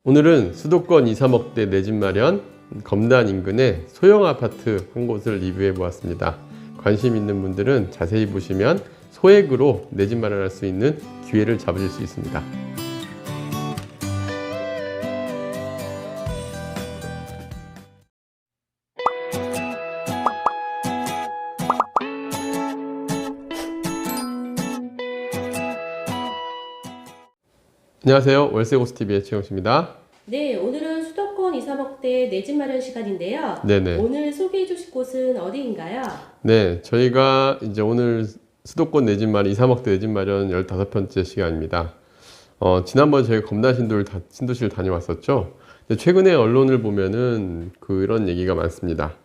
오늘은 수도권 2, 3억대 내 집 마련 검단 인근의 소형 아파트 한 곳을 리뷰해 보았습니다. 관심 있는 분들은 자세히 보시면 소액으로 내 집 마련할 수 있는 기회를 잡으실 수 있습니다. 안녕하세요. 월세고스TV의 최영식입니다. 네, 오늘은 수도권 2, 3억대 내 집 마련 시간인데요. 네네. 오늘 소개해 주실 곳은 어디인가요? 네, 저희가 이제 오늘 수도권 내 집 마련 2, 3억대 내 집 마련 15번째 시간입니다. 지난번에 저희가 검단 신도시를 다녀왔었죠. 최근에 언론을 보면은 그런 얘기가 많습니다.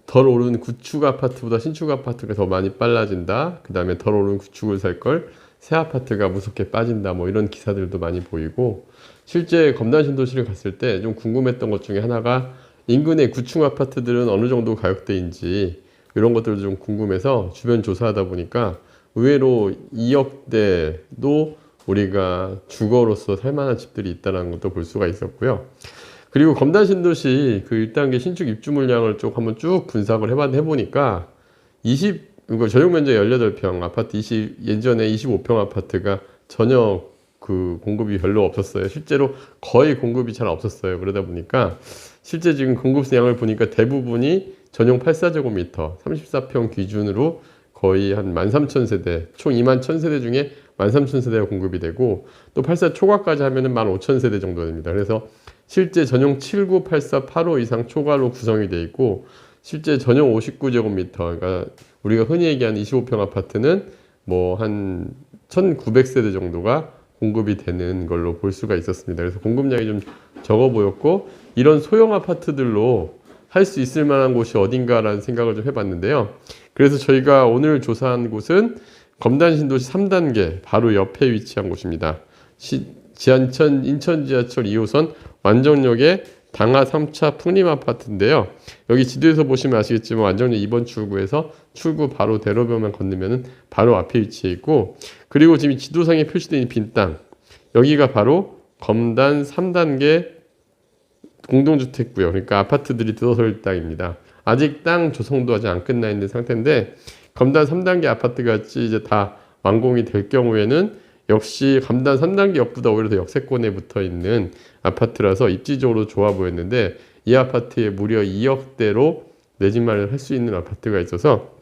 덜 오른 구축 아파트보다 신축 아파트가 더 많이 빨라진다. 그 다음에 덜 오른 구축을 살 걸 새 아파트가 무섭게 빠진다. 뭐 이런 기사들도 많이 보이고, 실제 검단 신도시를 갔을 때 좀 궁금했던 것 중에 하나가 인근의 구축 아파트들은 어느 정도 가격대인지 이런 것들도 좀 궁금해서 주변 조사하다 보니까 의외로 2억대도 우리가 주거로서 살만한 집들이 있다는 것도 볼 수가 있었고요. 그리고 검단 신도시 그 1단계 신축 입주 물량을 쭉 한번 쭉 분석을 해보니까 전용 면적 18평 아파트 예전에 25평 아파트가 전혀 그 공급이 별로 없었어요. 실제로 거의 공급이 잘 없었어요. 그러다 보니까 실제 지금 공급량을 보니까 대부분이 전용 84제곱미터 34평 기준으로 거의 한 13,000세대, 총 21,000세대 중에 13,000세대가 공급이 되고, 또 84 초과까지 하면은 15,000세대 정도 됩니다. 그래서 실제 전용 79, 84, 85 이상 초과로 구성이 되어 있고, 실제 전용 59제곱미터, 그러니까 우리가 흔히 얘기하는 25평 아파트는 뭐 한 1900세대 정도가 공급이 되는 걸로 볼 수가 있었습니다. 그래서 공급량이 좀 적어 보였고, 이런 소형 아파트들로 할 수 있을 만한 곳이 어딘가라는 생각을 좀 해봤는데요. 그래서 저희가 오늘 조사한 곳은 검단 신도시 3단계 바로 옆에 위치한 곳입니다. 인천 지하철 2호선 완정역의 당하 3차 풍림 아파트인데요. 여기 지도에서 보시면 아시겠지만 완정역 2번 출구에서 출구 바로 대로변만 건너면 바로 앞에 위치해 있고, 그리고 지금 지도상에 표시된 이 빈 땅, 여기가 바로 검단 3단계 공동주택구역, 그러니까 아파트들이 들어설 땅입니다. 아직 땅 조성도 아직 안 끝나 있는 상태인데, 검단 3단계 아파트 같이 이제 다 완공이 될 경우에는 역시 검단 3단계 역보다 오히려 더 역세권에 붙어 있는 아파트라서 입지적으로 좋아 보였는데, 이 아파트에 무려 2억대로 내 집 마련을 할 수 있는 아파트가 있어서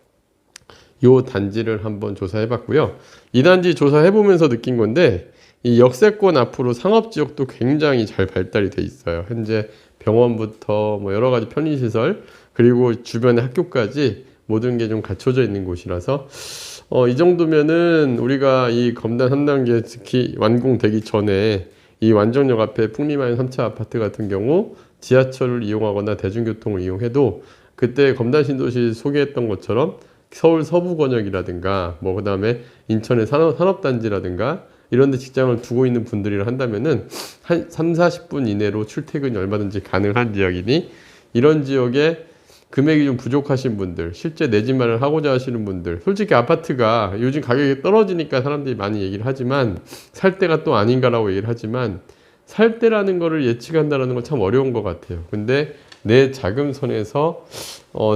이 단지를 한번 조사해 봤고요. 이 단지 조사해 보면서 느낀 건데, 이 역세권 앞으로 상업지역도 굉장히 잘 발달이 돼 있어요. 현재 병원부터 뭐 여러 가지 편의시설, 그리고 주변의 학교까지 모든 게 좀 갖춰져 있는 곳이라서 이 정도면은 우리가 이 검단 3단계 특히 완공되기 전에 이 완정역 앞에 풍림하인 3차 아파트 같은 경우 지하철을 이용하거나 대중교통을 이용해도 그때 검단 신도시 소개했던 것처럼 서울 서부권역이라든가 뭐 그다음에 인천의 산업단지라든가 이런 데 직장을 두고 있는 분들이라 한다면은 한 3, 40분 이내로 출퇴근이 얼마든지 가능한 지역이니, 이런 지역에 금액이 좀 부족하신 분들, 실제 내 집 마련을 하고자 하시는 분들, 솔직히 아파트가 요즘 가격이 떨어지니까 사람들이 많이 얘기를 하지만 살 때가 또 아닌가라고 얘기를 하지만, 살 때라는 거를 예측한다는 건 참 어려운 것 같아요. 근데 내 자금선에서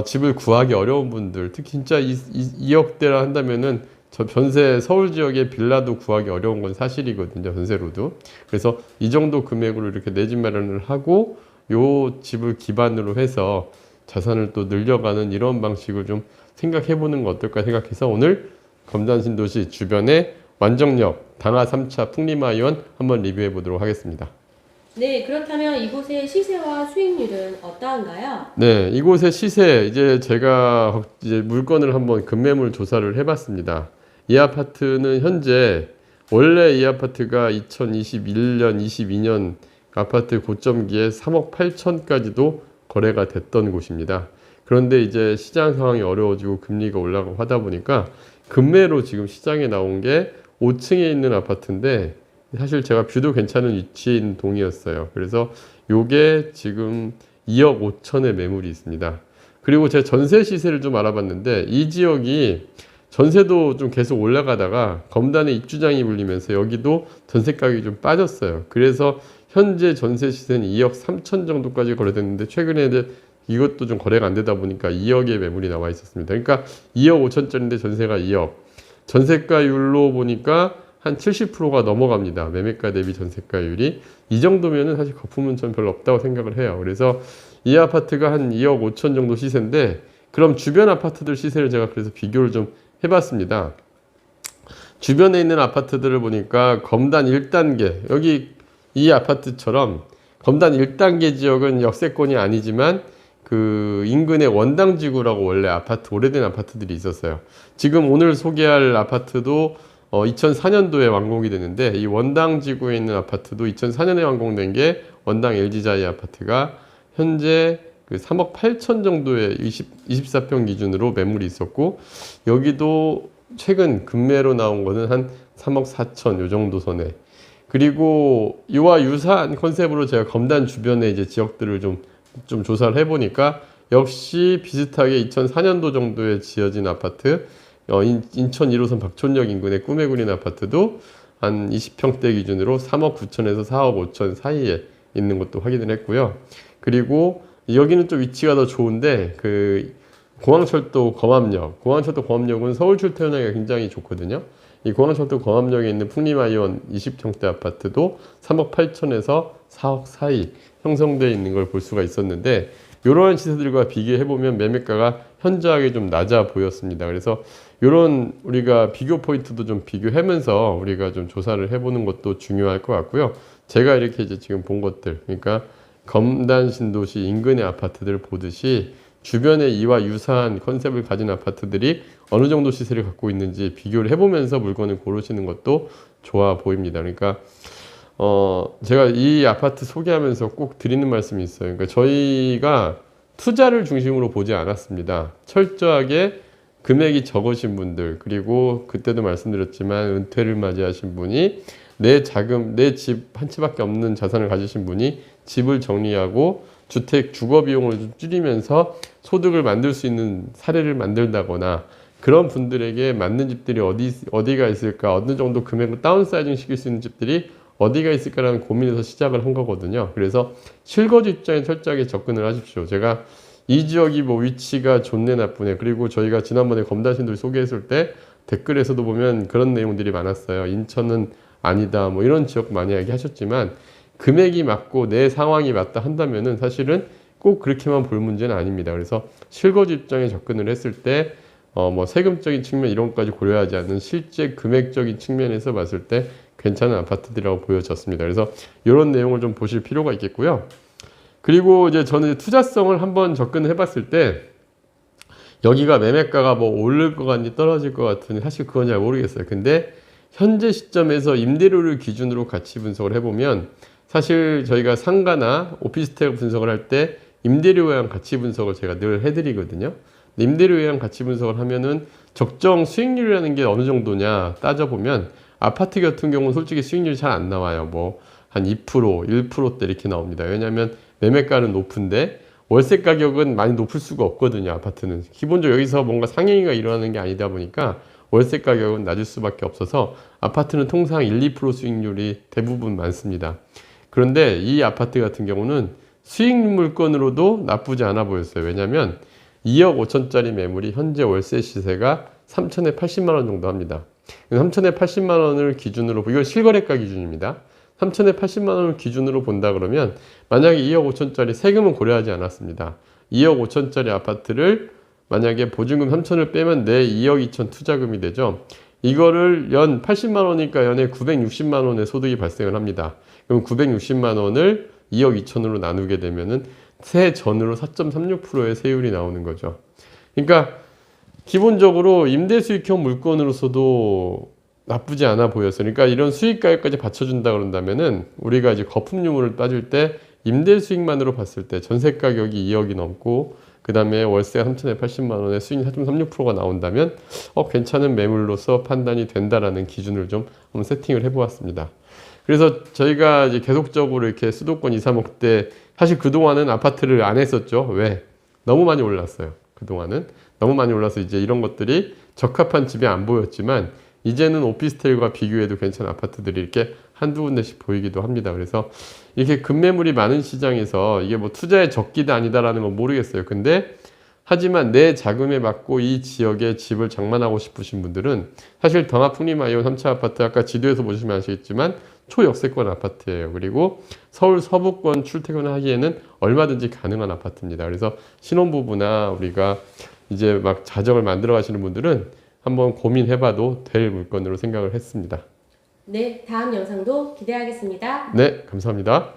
집을 구하기 어려운 분들, 특히 진짜 2억대라 한다면은 저 전세 서울 지역에 빌라도 구하기 어려운 건 사실이거든요. 전세로도. 그래서 이 정도 금액으로 이렇게 내 집 마련을 하고 요 집을 기반으로 해서 자산을 또 늘려가는 이런 방식을 좀 생각해 보는 거 어떨까 생각해서 오늘 검단 신도시 주변의 완정역 당하 3차 풍림하이원 한번 리뷰해 보도록 하겠습니다. 네, 그렇다면 이곳의 시세와 수익률은 어떠한가요? 네, 이곳의 시세, 제가 물건을 한번 급매물 조사를 해봤습니다. 이 아파트는 현재 원래 이 아파트가 2021년, 22년 아파트 고점기에 3억 8천까지도 거래가 됐던 곳입니다. 그런데 이제 시장 상황이 어려워지고 금리가 올라가고 하다 보니까 급매로 지금 시장에 나온 게 5층에 있는 아파트인데, 사실 제가 뷰도 괜찮은 위치에 있는 동이었어요. 그래서 요게 지금 2억 5천에 매물이 있습니다. 그리고 제가 전세 시세를 좀 알아봤는데, 이 지역이 전세도 좀 계속 올라가다가 검단의 입주장이 불리면서 여기도 전세 가격이 좀 빠졌어요. 그래서 현재 전세 시세는 2억 3천 정도까지 거래됐는데 최근에 이제 이것도 좀 거래가 안 되다 보니까 2억의 매물이 나와 있었습니다. 그러니까 2억 5천짜리인데 전세가 2억. 전세가율로 보니까 한 70%가 넘어갑니다. 매매가 대비 전세가율이. 이 정도면은 사실 거품은 전 별로 없다고 생각을 해요. 그래서 이 아파트가 한 2억 5천 정도 시세인데 그럼 주변 아파트들 시세를 제가 그래서 비교를 좀 해봤습니다. 주변에 있는 아파트들을 보니까 검단 1단계, 여기 이 아파트처럼 검단 1단계 지역은 역세권이 아니지만 그 인근의 원당지구라고 원래 아파트, 오래된 아파트들이 있었어요. 지금 오늘 소개할 아파트도 2004년도에 완공이 됐는데 이 원당지구에 있는 아파트도 2004년에 완공된 게 원당 LG자이 아파트가 현재 그 3억 8천 정도의 24평 기준으로 매물이 있었고 여기도 최근 급매로 나온 거는 한 3억 4천 요 정도 선에. 그리고 이와 유사한 컨셉으로 제가 검단 주변에 이제 지역들을 좀 조사를 해보니까 역시 비슷하게 2004년도 정도에 지어진 아파트, 인천 1호선 박촌역 인근의 꿈에 그린 아파트도 한 20평대 기준으로 3억 9천에서 4억 5천 사이에 있는 것도 확인을 했고요. 그리고 여기는 좀 위치가 더 좋은데 그 공항철도 검암역은 서울 출퇴근하기가 굉장히 좋거든요. 이 공항철도 검암역에 있는 풍림아이원 20평대 아파트도 3억 8천에서 4억 사이 형성되어 있는 걸 볼 수가 있었는데 이러한 시세들과 비교해보면 매매가가 현저하게 좀 낮아 보였습니다. 그래서 이런 우리가 비교 포인트도 좀 비교하면서 우리가 좀 조사를 해보는 것도 중요할 것 같고요. 제가 이렇게 이제 지금 본 것들, 그러니까 검단 신도시 인근의 아파트들을 보듯이 주변에 이와 유사한 컨셉을 가진 아파트들이 어느 정도 시세를 갖고 있는지 비교를 해보면서 물건을 고르시는 것도 좋아 보입니다. 그러니까 제가 이 아파트 소개하면서 꼭 드리는 말씀이 있어요. 그러니까 저희가 투자를 중심으로 보지 않았습니다. 철저하게 금액이 적으신 분들, 그리고 그때도 말씀드렸지만 은퇴를 맞이하신 분이 내 자금, 내 집 한 채밖에 없는 자산을 가지신 분이 집을 정리하고 주택 주거 비용을 좀 줄이면서 소득을 만들 수 있는 사례를 만들다거나 그런 분들에게 맞는 집들이 어디가 있을까, 어느 정도 금액을 다운사이징 시킬 수 있는 집들이 어디가 있을까라는 고민에서 시작을 한 거거든요. 그래서 실거주 입장에 철저하게 접근을 하십시오. 제가 이 지역이 뭐 위치가 좋네 나쁘네, 그리고 저희가 지난번에 검단신도를 소개했을 때 댓글에서도 보면 그런 내용들이 많았어요. 인천은 아니다 뭐 이런 지역 많이 얘기하셨지만 금액이 맞고 내 상황이 맞다 한다면은 사실은 꼭 그렇게만 볼 문제는 아닙니다. 그래서 실거주 입장에 접근을 했을 때 뭐 세금적인 측면 이런 것까지 고려하지 않는 실제 금액적인 측면에서 봤을 때 괜찮은 아파트들이라고 보여졌습니다. 그래서 이런 내용을 좀 보실 필요가 있겠고요. 그리고 이제 저는 투자성을 한번 접근을 해봤을 때 여기가 매매가가 뭐 오를 것 같니 떨어질 것 같으니 사실 그건 잘 모르겠어요. 근데 현재 시점에서 임대료를 기준으로 같이 분석을 해보면 사실 저희가 상가나 오피스텔 분석을 할 때 임대료랑 가치 분석을 제가 늘 해드리거든요. 임대료랑 가치 분석을 하면은 적정 수익률이라는 게 어느 정도냐 따져보면 아파트 같은 경우는 솔직히 수익률이 잘 안 나와요. 뭐 한 2%, 1%대 이렇게 나옵니다. 왜냐하면 매매가는 높은데 월세 가격은 많이 높을 수가 없거든요. 아파트는 기본적으로 여기서 뭔가 상행위가 일어나는 게 아니다 보니까 월세 가격은 낮을 수밖에 없어서 아파트는 통상 1, 2% 수익률이 대부분 많습니다. 그런데 이 아파트 같은 경우는 수익 물건으로도 나쁘지 않아 보였어요. 왜냐하면 2억 5천짜리 매물이 현재 월세 시세가 3천에 80만 원 정도 합니다. 3천에 80만 원을 기준으로, 이건 실거래가 기준입니다. 3천에 80만 원을 기준으로 본다 그러면 만약에 2억 5천짜리 세금은 고려하지 않았습니다. 2억 5천짜리 아파트를 만약에 보증금 3천을 빼면 내 2억 2천 투자금이 되죠. 이거를 연 80만 원이니까 연에 960만 원의 소득이 발생을 합니다. 그럼 960만 원을 2억 2천으로 나누게 되면은 세전으로 4.36%의 세율이 나오는 거죠. 그러니까 기본적으로 임대수익형 물건으로서도 나쁘지 않아 보였어요. 그러니까 이런 수익가격까지 받쳐준다 그런다면은 우리가 이제 거품 유무를 따질 때 임대수익만으로 봤을 때 전세 가격이 2억이 넘고 그 다음에 월세가 3천에 80만 원에 수익이 4.36%가 나온다면 괜찮은 매물로서 판단이 된다라는 기준을 좀 한번 세팅을 해보았습니다. 그래서 저희가 이제 계속적으로 이렇게 수도권 2, 3억대 사실 그동안은 아파트를 안 했었죠. 왜? 너무 많이 올랐어요. 그동안은 너무 많이 올라서 이제 이런 것들이 적합한 집이 안 보였지만 이제는 오피스텔과 비교해도 괜찮은 아파트들이 이렇게 한두 군데씩 보이기도 합니다. 그래서 이렇게 급매물이 많은 시장에서 이게 뭐 투자의 적기다 아니다라는 건 모르겠어요. 근데 하지만 내 자금에 맞고 이 지역에 집을 장만하고 싶으신 분들은 사실 덩하 풍림아이온 3차 아파트 아까 지도에서 보시면 아시겠지만 초역세권 아파트예요. 그리고 서울 서부권 출퇴근을 하기에는 얼마든지 가능한 아파트입니다. 그래서 신혼부부나 우리가 이제 막 자정을 만들어 가시는 분들은 한번 고민해봐도 될 물건으로 생각을 했습니다. 네, 다음 영상도 기대하겠습니다. 네, 감사합니다.